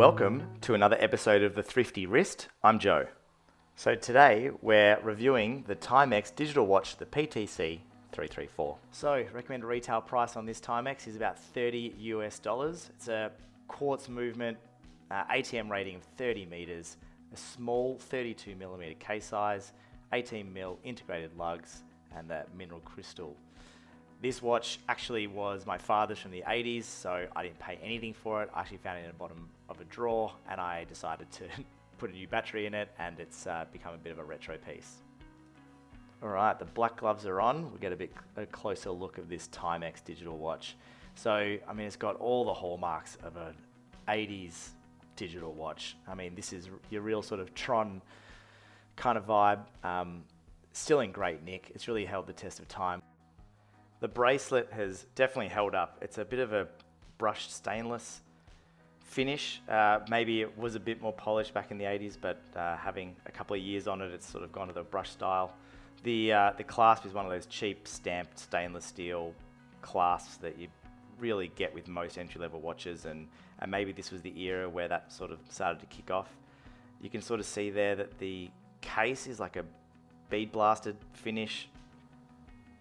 welcome to another episode of the Thrifty Wrist. I'm Joe. So today we're reviewing the Timex digital watch, the PTC334. So recommended retail price on this Timex is about $30 US. It's a quartz movement, ATM rating of 30 meters, a small 32 millimeter case size, 18 mil integrated lugs, and the mineral crystal. This watch actually was my father's from the 80s, so I didn't pay anything for it. I actually found it in the bottom of a drawer, and I decided to put a new battery in it, and it's become a bit of a retro piece. All right, the black gloves are on. We'll get a closer look of this Timex digital watch. So, I mean, it's got all the hallmarks of an 80s digital watch. I mean, this is your real sort of Tron kind of vibe. Still in great nick. It's really held the test of time. The bracelet has definitely held up. It's a bit of a brushed stainless finish. Maybe it was a bit more polished back in the 80s, but having a couple of years on it, it's sort of gone to the brush style. The clasp is one of those cheap stamped stainless steel clasps that you really get with most entry-level watches, and maybe this was the era where that sort of started to kick off. You can sort of see there that the case is like a bead blasted finish,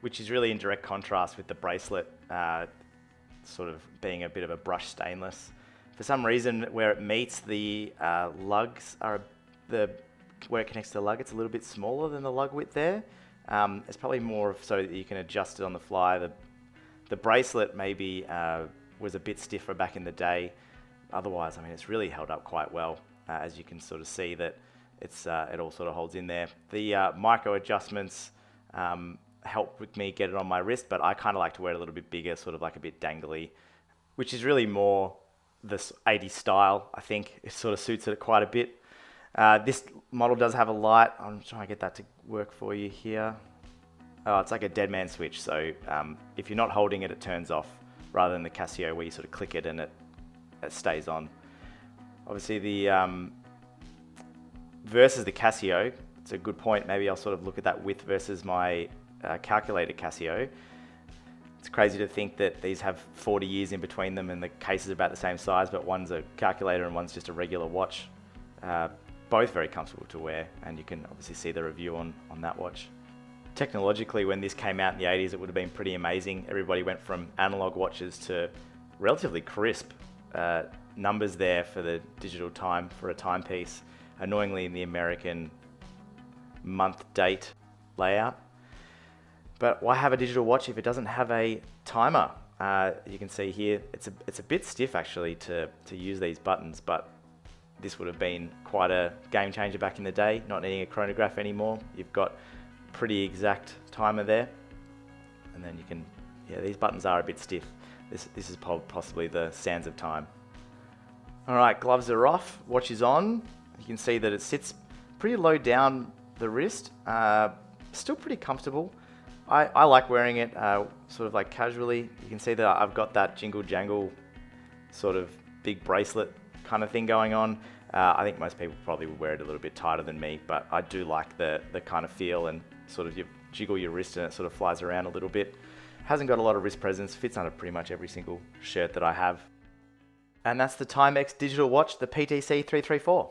which is really in direct contrast with the bracelet sort of being a bit of a brushed stainless. For some reason, where it meets, the lugs are where it connects to the lug, it's a little bit smaller than the lug width there. It's probably more so that you can adjust it on the fly. The bracelet maybe was a bit stiffer back in the day. Otherwise, I mean, it's really held up quite well, as you can sort of see that it all sort of holds in there. The micro adjustments help with me get it on my wrist, but I kind of like to wear it a little bit bigger, sort of like a bit dangly, which is really more this 80s style. I think it sort of suits it quite a bit. This model does have a light. I'm trying to get that to work for you here. Oh, it's like a dead man switch, so if you're not holding it, it turns off, rather than the Casio where you sort of click it and it stays on. Obviously the versus the Casio, it's a good point. Maybe I'll sort of look at that width versus my calculator Casio. It's crazy to think that these have 40 years in between them and the case is about the same size, but one's a calculator and one's just a regular watch. Both very comfortable to wear, and you can obviously see the review on that watch. Technologically, when this came out in the 80s, it would have been pretty amazing. Everybody went from analog watches to relatively crisp numbers there for the digital time for a timepiece. Annoyingly, in the American month date layout. But why have a digital watch if it doesn't have a timer? You can see here, it's a bit stiff actually to use these buttons, but this would have been quite a game changer back in the day, not needing a chronograph anymore. You've got pretty exact timer there. And then you can, these buttons are a bit stiff. This is possibly the sands of time. All right, gloves are off, watch is on. You can see that it sits pretty low down the wrist, still pretty comfortable. I like wearing it sort of like casually. You can see that I've got that jingle jangle sort of big bracelet kind of thing going on. I think most people probably would wear it a little bit tighter than me, but I do like the kind of feel, and sort of you jiggle your wrist and it sort of flies around a little bit. Hasn't got a lot of wrist presence, fits under pretty much every single shirt that I have. And that's the Timex digital watch, the PTC334.